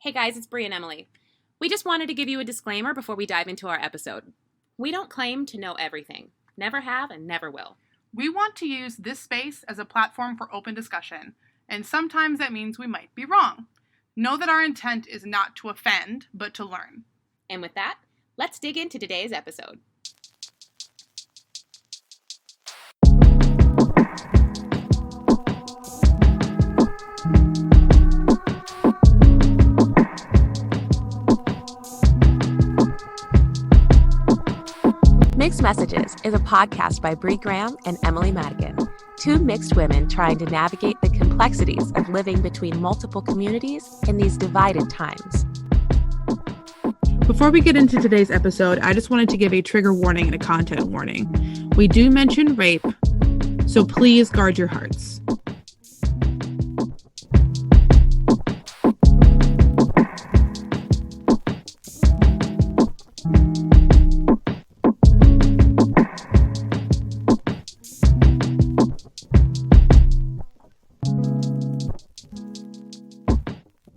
Hey guys, it's Brie and Emily. We just wanted to give you a disclaimer before we dive into our episode. We don't claim to know everything, never have and never will. We want to use this space as a platform for open discussion, and sometimes that means we might be wrong. Know that our intent is not to offend, but to learn. And with that, let's dig into today's episode. Mixed Messages is a podcast by Brie Graham and Emily Madigan, two mixed women trying to navigate the complexities of living between multiple communities in these divided times. Before we get into today's episode, I just wanted to give a trigger warning and a content warning. We do mention rape, so please guard your hearts.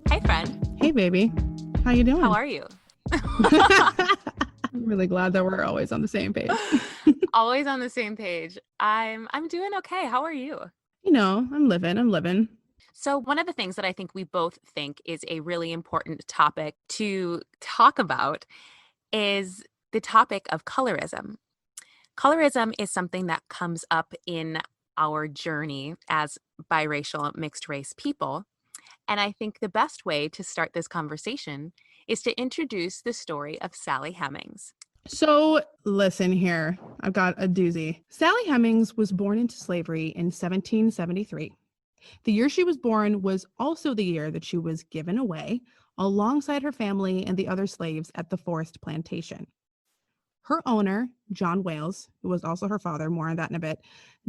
Hey, friend. Hey, baby. How you doing? How are you? I'm really glad that we're always on the same page. Always on the same page. I'm doing okay. How are you? You know, I'm living. So one of the things that I think we both think is a really important topic to talk about is the topic of colorism. Colorism is something that comes up in our journey as biracial mixed race people. And I think the best way to start this conversation is to introduce the story of Sally Hemings. So listen here, I've got a doozy. Sally Hemings was born into slavery in 1773. The year she was born was also the year that she was given away alongside her family and the other slaves at the Forest Plantation. Her owner, John Wales, who was also her father, more on that in a bit,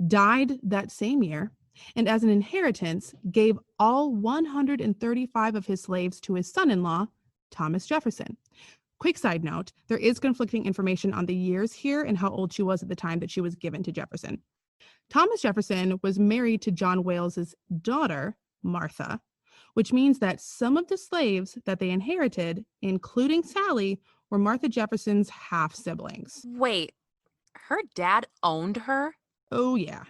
died that same year, and as an inheritance, gave all 135 of his slaves to his son-in-law, Thomas Jefferson. Quick side note, there is conflicting information on the years here and how old she was at the time that she was given to Jefferson. Thomas Jefferson was married to John Wales's daughter, Martha, which means that some of the slaves that they inherited, including Sally, were Martha Jefferson's half-siblings. Wait, her dad owned her? Oh, yeah.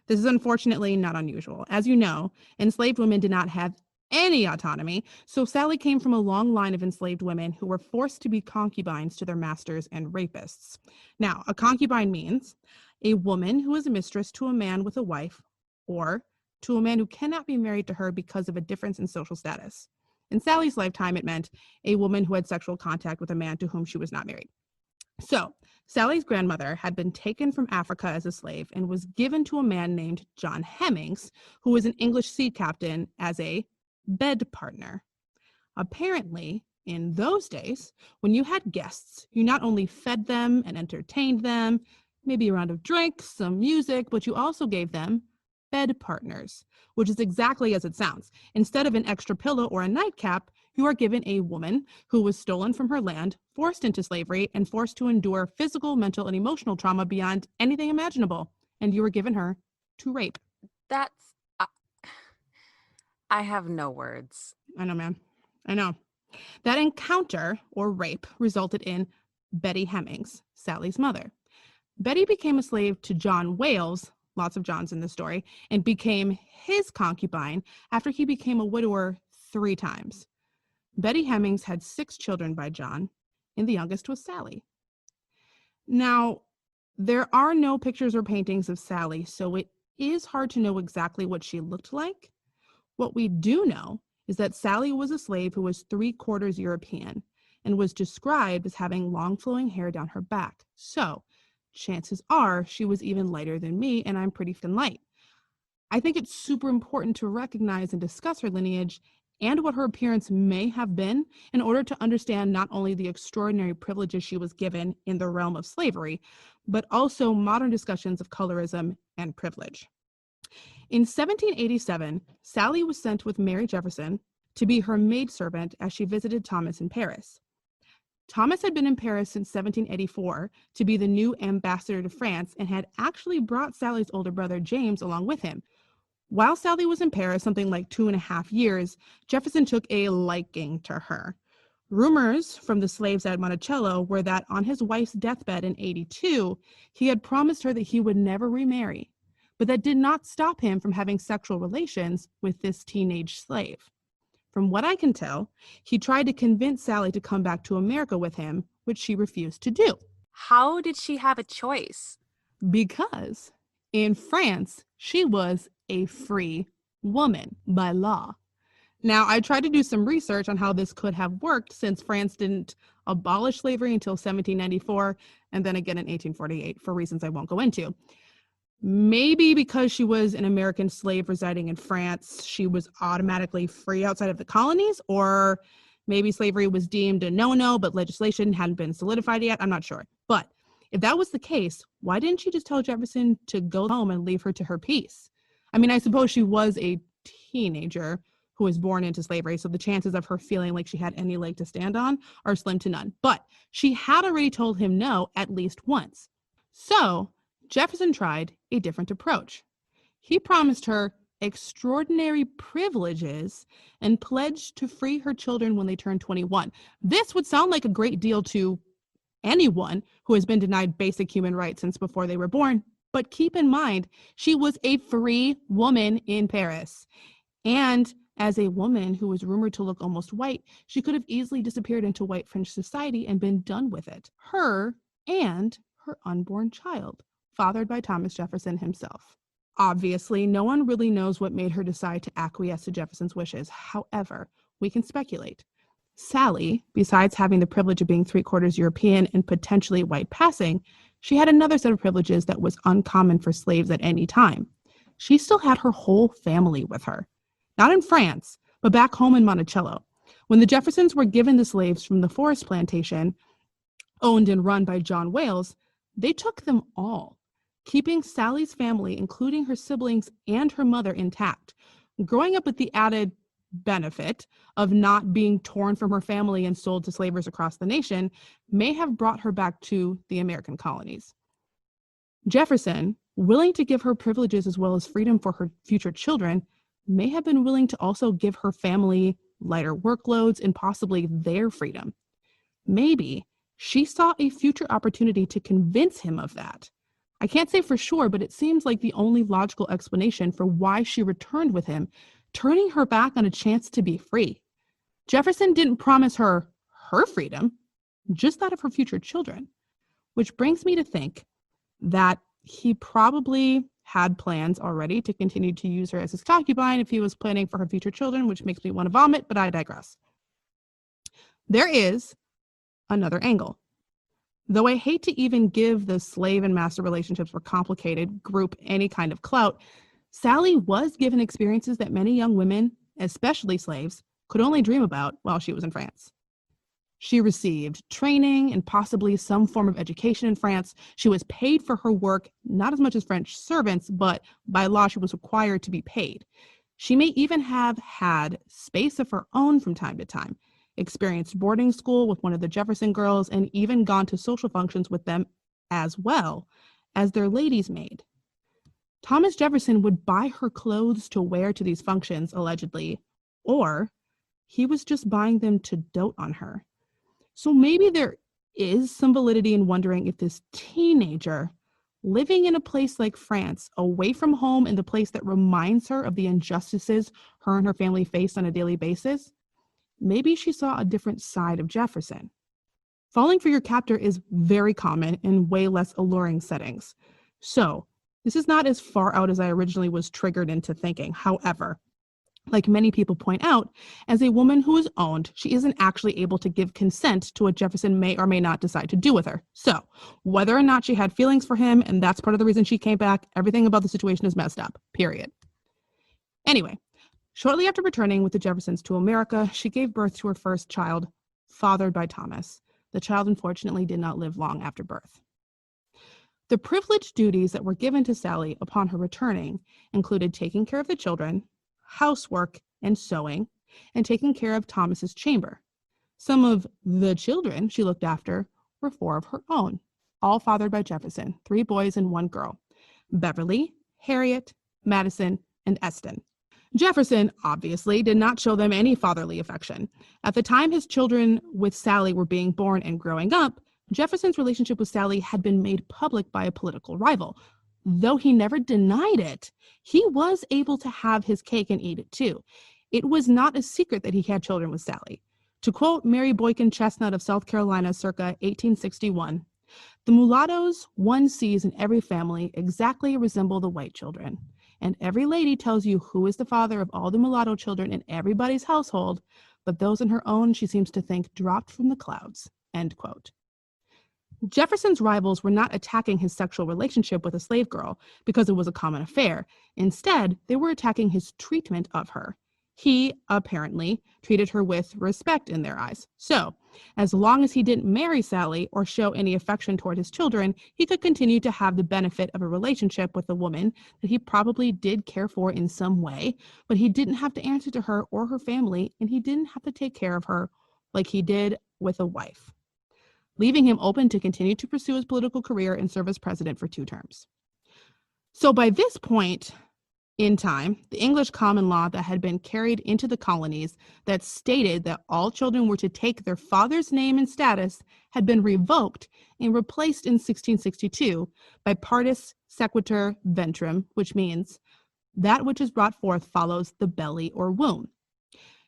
This is unfortunately not unusual. As you know, enslaved women did not have any autonomy, so Sally came from a long line of enslaved women who were forced to be concubines to their masters and rapists. Now, a concubine means a woman who is a mistress to a man with a wife, or to a man who cannot be married to her because of a difference in social status. In Sally's lifetime, it meant a woman who had sexual contact with a man to whom she was not married. So, Sally's grandmother had been taken from Africa as a slave and was given to a man named John Hemings, who was an English sea captain, as a bed partner. Apparently, in those days, when you had guests, you not only fed them and entertained them, maybe a round of drinks, some music, but you also gave them bed partners, which is exactly as it sounds. Instead of an extra pillow or a nightcap, you are given a woman who was stolen from her land, forced into slavery, and forced to endure physical, mental, and emotional trauma beyond anything imaginable. And you were given her to rape. That's... I have no words. I know, man. I know. That encounter, or rape, resulted in Betty Hemings, Sally's mother. Betty became a slave to John Wales, lots of Johns in this story, and became his concubine after he became a widower 3 times. Betty Hemings had 6 children by John, and the youngest was Sally. Now, there are no pictures or paintings of Sally, so it is hard to know exactly what she looked like. What we do know is that Sally was a slave who was 3/4 European and was described as having long flowing hair down her back. So, chances are she was even lighter than me, and I'm pretty thin light. I think it's super important to recognize and discuss her lineage and what her appearance may have been in order to understand not only the extraordinary privileges she was given in the realm of slavery, but also modern discussions of colorism and privilege. In 1787, Sally was sent with Mary Jefferson to be her maidservant as she visited Thomas in Paris. Thomas had been in Paris since 1784 to be the new ambassador to France and had actually brought Sally's older brother James along with him, While Sally was in Paris, something like 2.5 years, Jefferson took a liking to her. Rumors from the slaves at Monticello were that on his wife's deathbed in 82, he had promised her that he would never remarry, but that did not stop him from having sexual relations with this teenage slave. From what I can tell, he tried to convince Sally to come back to America with him, which she refused to do. How did she have a choice? Because in France, she was a free woman by law. Now, I tried to do some research on how this could have worked since France didn't abolish slavery until 1794 and then again in 1848 for reasons I won't go into. Maybe because she was an American slave residing in France, she was automatically free outside of the colonies, or maybe slavery was deemed a no-no, but legislation hadn't been solidified yet. I'm not sure. But if that was the case, why didn't she just tell Jefferson to go home and leave her to her peace? I mean, I suppose she was a teenager who was born into slavery, so the chances of her feeling like she had any leg to stand on are slim to none. But she had already told him no at least once. So Jefferson tried a different approach. He promised her extraordinary privileges and pledged to free her children when they turned 21. This would sound like a great deal to anyone who has been denied basic human rights since before they were born. But keep in mind, she was a free woman in Paris. And as a woman who was rumored to look almost white, she could have easily disappeared into white French society and been done with it. Her and her unborn child, fathered by Thomas Jefferson himself. Obviously, no one really knows what made her decide to acquiesce to Jefferson's wishes. However, we can speculate. Sally, besides having the privilege of being 3/4 European and potentially white passing, she had another set of privileges that was uncommon for slaves at any time. She still had her whole family with her. Not in France, but back home in Monticello. When the Jeffersons were given the slaves from the forest plantation, owned and run by John Wales, they took them all, keeping Sally's family, including her siblings and her mother, intact. Growing up with the added benefit of not being torn from her family and sold to slavers across the nation may have brought her back to the American colonies. Jefferson, willing to give her privileges as well as freedom for her future children, may have been willing to also give her family lighter workloads and possibly their freedom. Maybe she saw a future opportunity to convince him of that. I can't say for sure, but it seems like the only logical explanation for why she returned with him, turning her back on a chance to be free. Jefferson didn't promise her her freedom, just that of her future children, which brings me to think that he probably had plans already to continue to use her as his concubine if he was planning for her future children, which makes me want to vomit, but I digress. There is another angle. Though I hate to even give the slave and master relationships were complicated group any kind of clout, Sally was given experiences that many young women, especially slaves, could only dream about while she was in France. She received training and possibly some form of education in France. She was paid for her work, not as much as French servants, but by law she was required to be paid. She may even have had space of her own from time to time, experienced boarding school with one of the Jefferson girls, and even gone to social functions with them as well as their ladies' maid. Thomas Jefferson would buy her clothes to wear to these functions, allegedly, or he was just buying them to dote on her. So maybe there is some validity in wondering if this teenager living in a place like France, away from home in the place that reminds her of the injustices her and her family face on a daily basis, maybe she saw a different side of Jefferson. Falling for your captor is very common in way less alluring settings. So this is not as far out as I originally was triggered into thinking. However, like many people point out, as a woman who is owned, she isn't actually able to give consent to what Jefferson may or may not decide to do with her. So whether or not she had feelings for him, and that's part of the reason she came back, everything about the situation is messed up, period. Anyway, shortly after returning with the Jeffersons to America, she gave birth to her first child, fathered by Thomas. The child unfortunately did not live long after birth. The privileged duties that were given to Sally upon her returning included taking care of the children, housework and sewing, and taking care of Thomas's chamber. Some of the children she looked after were 4 of her own, all fathered by Jefferson, 3 boys and 1 girl: Beverly, Harriet, Madison, and Eston. Jefferson obviously did not show them any fatherly affection. At the time his children with Sally were being born and growing up, Jefferson's relationship with Sally had been made public by a political rival. Though he never denied it, he was able to have his cake and eat it too. It was not a secret that he had children with Sally. To quote Mary Boykin Chestnut of South Carolina circa 1861, "The mulattoes one sees in every family exactly resemble the white children. And every lady tells you who is the father of all the mulatto children in everybody's household, but those in her own she seems to think dropped from the clouds." End quote. Jefferson's rivals were not attacking his sexual relationship with a slave girl because it was a common affair. Instead, they were attacking his treatment of her. He, apparently, treated her with respect in their eyes. So, as long as he didn't marry Sally or show any affection toward his children, he could continue to have the benefit of a relationship with a woman that he probably did care for in some way, but he didn't have to answer to her or her family, and he didn't have to take care of her like he did with a wife, leaving him open to continue to pursue his political career and serve as president for 2 terms. So by this point in time, the English common law that had been carried into the colonies that stated that all children were to take their father's name and status had been revoked and replaced in 1662 by partus sequitur ventrum, which means that which is brought forth follows the belly or womb.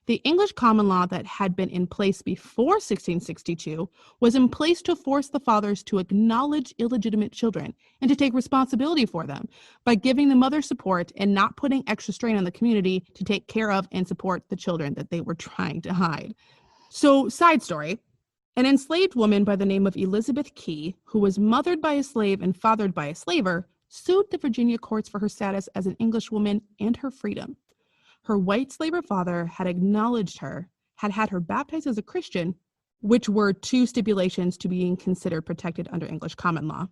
The English common law that had been in place before 1662 was in place to force the fathers to acknowledge illegitimate children and to take responsibility for them by giving the mother support and not putting extra strain on the community to take care of and support the children that they were trying to hide. So, side story, an enslaved woman by the name of Elizabeth Key, who was mothered by a slave and fathered by a slaver, sued the Virginia courts for her status as an Englishwoman and her freedom. Her white slaver father had acknowledged her, had had her baptized as a Christian, which were 2 stipulations to being considered protected under English common law,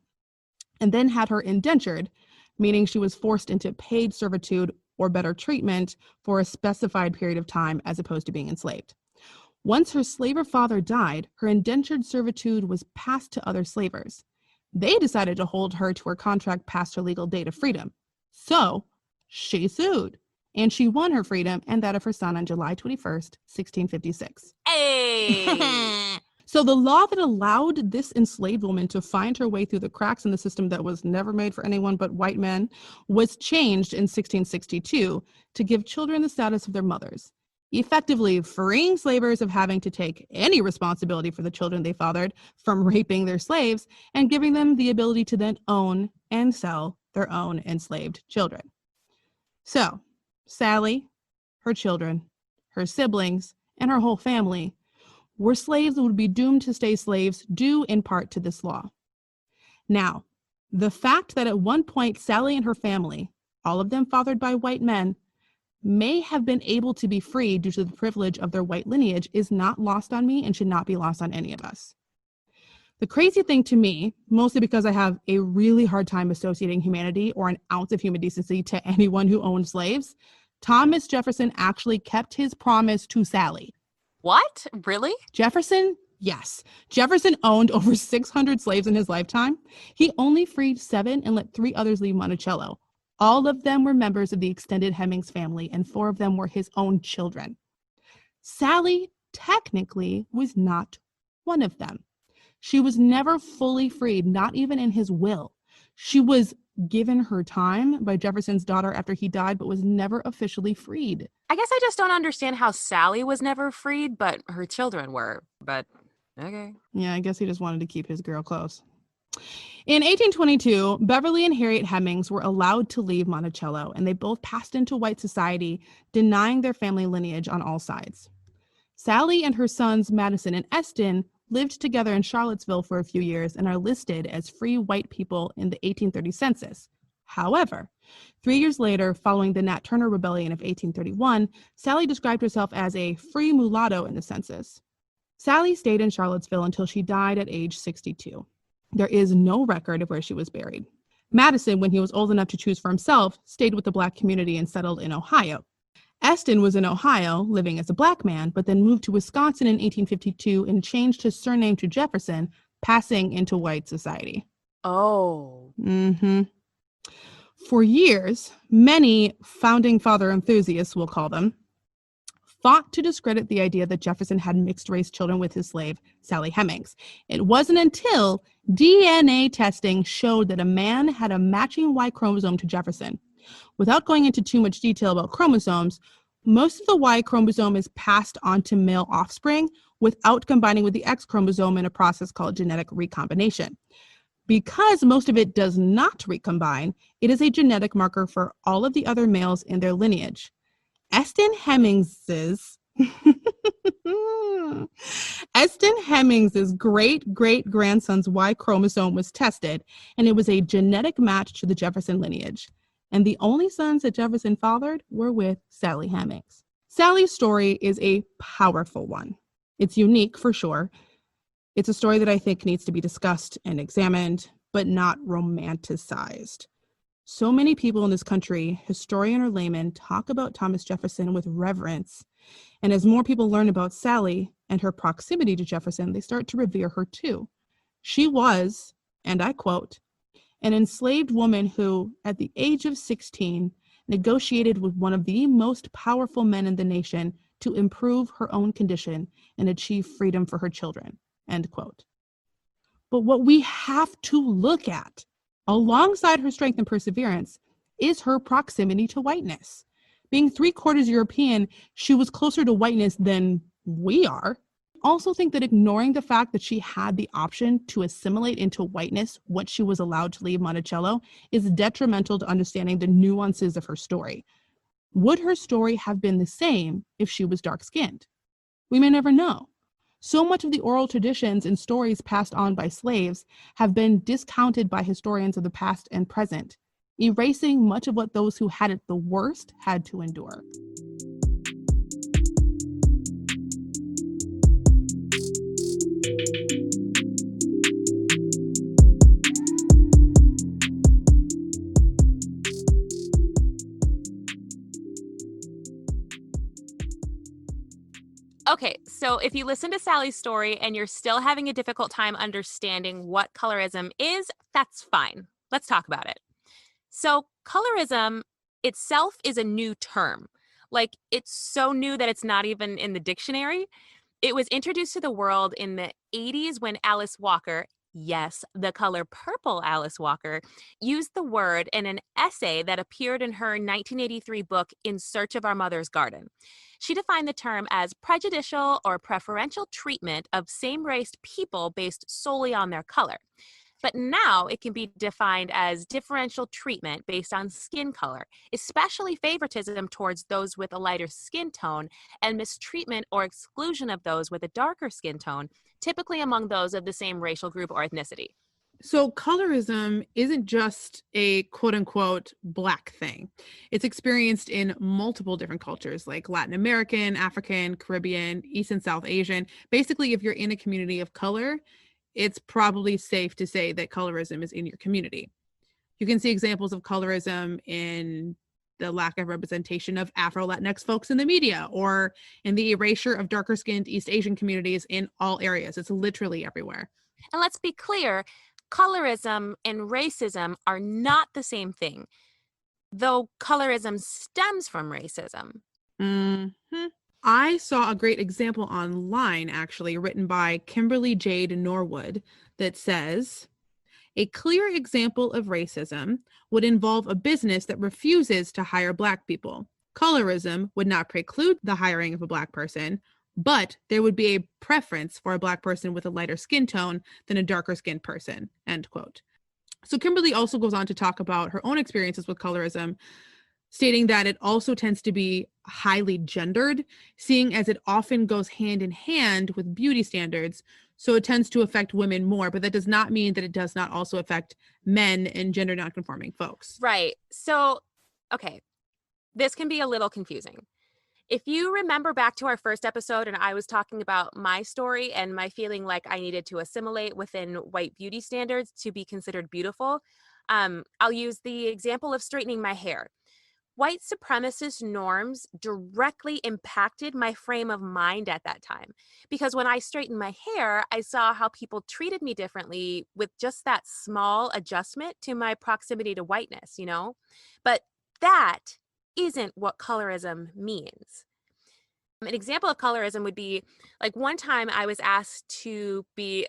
and then had her indentured, meaning she was forced into paid servitude or better treatment for a specified period of time as opposed to being enslaved. Once her slaver father died, her indentured servitude was passed to other slavers. They decided to hold her to her contract past her legal date of freedom. So she sued. And she won her freedom and that of her son on July 21st, 1656. Hey! So the law that allowed this enslaved woman to find her way through the cracks in the system that was never made for anyone but white men was changed in 1662 to give children the status of their mothers, effectively freeing slavers of having to take any responsibility for the children they fathered from raping their slaves and giving them the ability to then own and sell their own enslaved children. So, Sally, her children, her siblings, and her whole family were slaves that would be doomed to stay slaves due in part to this law. Now, the fact that at one point Sally and her family, all of them fathered by white men, may have been able to be free due to the privilege of their white lineage is not lost on me and should not be lost on any of us. The crazy thing to me, mostly because I have a really hard time associating humanity or an ounce of human decency to anyone who owned slaves, Thomas Jefferson actually kept his promise to Sally. What? Really? Jefferson? Yes. Jefferson owned over 600 slaves in his lifetime. He only freed 7 and let 3 others leave Monticello. All of them were members of the extended Hemings family, and 4 of them were his own children. Sally technically was not one of them. She was never fully freed, not even in his will. She was given her time by Jefferson's daughter after he died, but was never officially freed. I guess I just don't understand how Sally was never freed, but her children were. But okay. Yeah, I guess he just wanted to keep his girl close. In 1822, Beverly and Harriet Hemings were allowed to leave Monticello, and they both passed into white society, denying their family lineage on all sides. Sally and her sons, Madison and Eston, lived together in Charlottesville for a few years and are listed as free white people in the 1830 census. However, 3 years later, following the Nat Turner Rebellion of 1831, Sally described herself as a free mulatto in the census. Sally stayed in Charlottesville until she died at age 62. There is no record of where she was buried. Madison, when he was old enough to choose for himself, stayed with the Black community and settled in Ohio. Eston was in Ohio, living as a Black man, but then moved to Wisconsin in 1852 and changed his surname to Jefferson, passing into white society. Oh. For years, many founding father enthusiasts, we'll call them, fought to discredit the idea that Jefferson had mixed-race children with his slave, Sally Hemings. It wasn't until DNA testing showed that a man had a matching Y chromosome to Jefferson. Without going into too much detail about chromosomes, most of the Y chromosome is passed on to male offspring without combining with the X chromosome in a process called genetic recombination. Because most of it does not recombine, it is a genetic marker for all of the other males in their lineage. Eston Hemings's Eston Hemings's great-great-grandson's Y chromosome was tested, and it was a genetic match to the Jefferson lineage. And the only sons that Jefferson fathered were with Sally Hemings. Sally's story is a powerful one. It's unique for sure. It's a story that I think needs to be discussed and examined, but not romanticized. So many people in this country, historian or layman, talk about Thomas Jefferson with reverence. And as more people learn about Sally and her proximity to Jefferson, they start to revere her too. She was, and I quote, an enslaved woman who, at the age of 16, negotiated with one of the most powerful men in the nation to improve her own condition and achieve freedom for her children, end quote. But what we have to look at, alongside her strength and perseverance, is her proximity to whiteness. Being 3/4 European, she was closer to whiteness than we are. I also think that ignoring the fact that she had the option to assimilate into whiteness once she was allowed to leave Monticello is detrimental to understanding the nuances of her story. Would her story have been the same if she was dark-skinned? We may never know. So much of the oral traditions and stories passed on by slaves have been discounted by historians of the past and present, erasing much of what those who had it the worst had to endure. Okay, so if you listen to Sally's story and you're still having a difficult time understanding what colorism is, that's fine. Let's talk about it. So, colorism itself is a new term. Like, it's so new that it's not even in the dictionary. It was introduced to the world in the 80s when Alice Walker, yes, the color purple Alice Walker, used the word in an essay that appeared in her 1983 book, In Search of Our Mother's Garden. She defined the term as prejudicial or preferential treatment of same-race people based solely on their color. But now it can be defined as differential treatment based on skin color, especially favoritism towards those with a lighter skin tone and mistreatment or exclusion of those with a darker skin tone, typically among those of the same racial group or ethnicity. So colorism isn't just a quote unquote black thing. It's experienced in multiple different cultures like Latin American, African, Caribbean, East and South Asian. Basically, if you're in a community of color, it's probably safe to say that colorism is in your community. You can see examples of colorism in the lack of representation of Afro-Latinx folks in the media or in the erasure of darker skinned East Asian communities in all areas. It's literally everywhere. And let's be clear, colorism and racism are not the same thing, though colorism stems from racism. Mm-hmm. I saw a great example online, actually, written by Kimberly Jade Norwood, that says, a clear example of racism would involve a business that refuses to hire Black people. Colorism would not preclude the hiring of a Black person, but there would be a preference for a Black person with a lighter skin tone than a darker skinned person, end quote. So Kimberly also goes on to talk about her own experiences with colorism, stating that it also tends to be highly gendered, seeing as it often goes hand in hand with beauty standards. So it tends to affect women more, but that does not mean that it does not also affect men and gender nonconforming folks. Right. So, okay, this can be a little confusing. If you remember back to our first episode and I was talking about my story and my feeling like I needed to assimilate within white beauty standards to be considered beautiful, I'll use the example of straightening my hair. white supremacist norms directly impacted my frame of mind at that time. Because when I straightened my hair, I saw how people treated me differently with just that small adjustment to my proximity to whiteness, you know? But that isn't what colorism means. An example of colorism would be like one time I was asked to be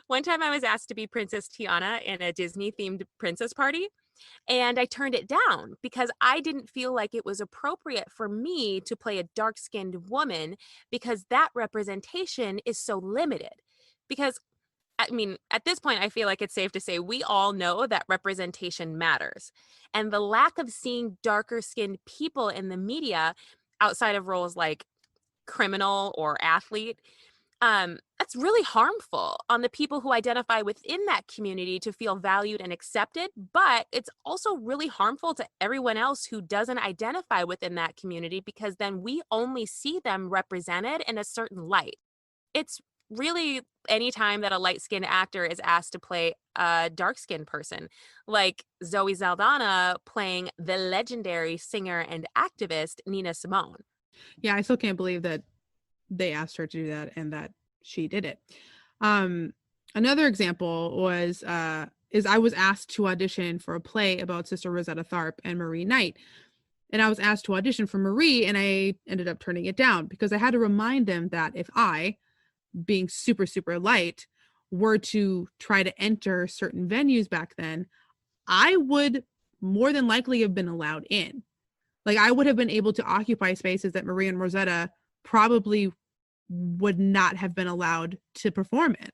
one time I was asked to be Princess Tiana in a Disney themed princess party. And I turned it down because I didn't feel like it was appropriate for me to play a dark skinned woman because that representation is so limited. Because, I mean, at this point, I feel like it's safe to say we all know that representation matters. And the lack of seeing darker skinned people in the media outside of roles like criminal or athlete, that's really harmful on the people who identify within that community to feel valued and accepted, but it's also really harmful to everyone else who doesn't identify within that community because then we only see them represented in a certain light. It's really any time that a light-skinned actor is asked to play a dark-skinned person, like Zoe Saldana playing the legendary singer and activist Nina Simone. Yeah, I still can't believe that they asked her to do that and that she did it. Another example was is I was asked to audition for a play about Sister Rosetta Tharpe and Marie Knight. And I was asked to audition for Marie, and I ended up turning it down because I had to remind them that if I, being super, super light, were to try to enter certain venues back then, I would more than likely have been allowed in. Like I would have been able to occupy spaces that Marie and Rosetta probably would not have been allowed to perform in.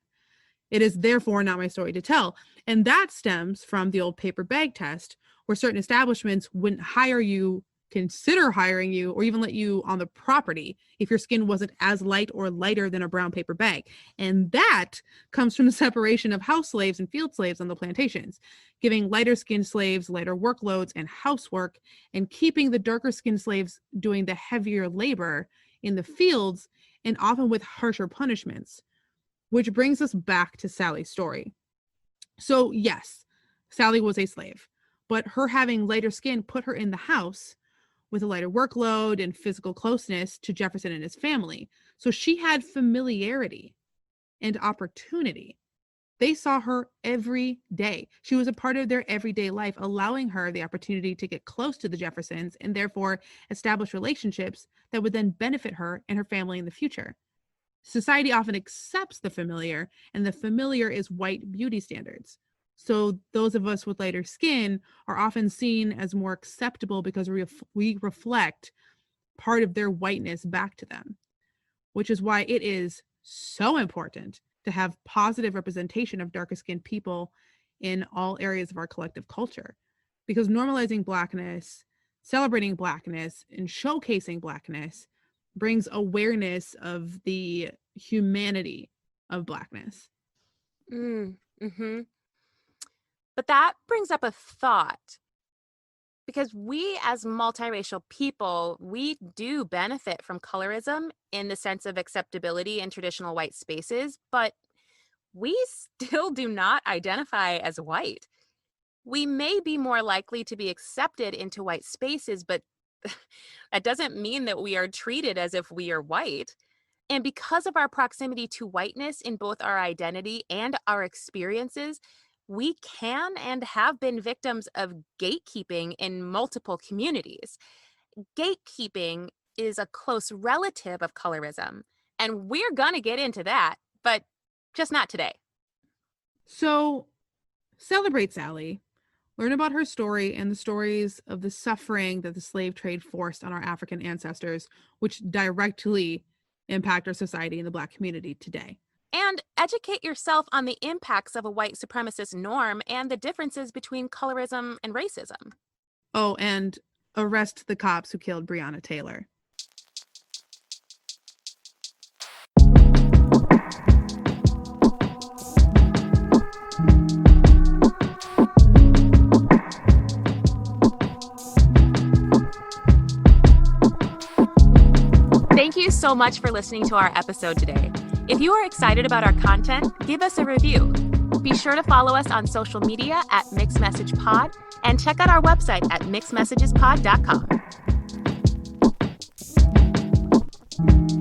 It is therefore not my story to tell. And that stems from the old paper bag test, where certain establishments wouldn't hire you, consider hiring you, or even let you on the property if your skin wasn't as light or lighter than a brown paper bag. And that comes from the separation of house slaves and field slaves on the plantations, giving lighter skinned slaves lighter workloads and housework, and keeping the darker skinned slaves doing the heavier labor in the fields, and often with harsher punishments. Which brings us back to Sally's story. So yes, Sally was a slave, but her having lighter skin put her in the house with a lighter workload and physical closeness to Jefferson and his family. So she had familiarity and opportunity. They saw her every day. She was a part of their everyday life, allowing her the opportunity to get close to the Jeffersons and therefore establish relationships that would then benefit her and her family in the future. Society often accepts the familiar, and the familiar is white beauty standards. So those of us with lighter skin are often seen as more acceptable because we reflect part of their whiteness back to them, which is why it is so important to have positive representation of darker skinned people in all areas of our collective culture. Because normalizing Blackness, celebrating Blackness, and showcasing Blackness brings awareness of the humanity of Blackness. Mm-hmm. But that brings up a thought. Because we as multiracial people, we do benefit from colorism in the sense of acceptability in traditional white spaces, but we still do not identify as white. We may be more likely to be accepted into white spaces, but that doesn't mean that we are treated as if we are white. And because of our proximity to whiteness in both our identity and our experiences, we can and have been victims of gatekeeping in multiple communities. Gatekeeping is a close relative of colorism, and we're going to get into that, but just not today. So celebrate Sally. Learn about her story and the stories of the suffering that the slave trade forced on our African ancestors, which directly impact our society and the Black community today. And educate yourself on the impacts of a white supremacist norm and the differences between colorism and racism. Oh, and arrest the cops who killed Breonna Taylor. Thank you so much for listening to our episode today. If you are excited about our content, give us a review. Be sure to follow us on social media at Mixed Message Pod And check out our website at mixedmessagespod.com.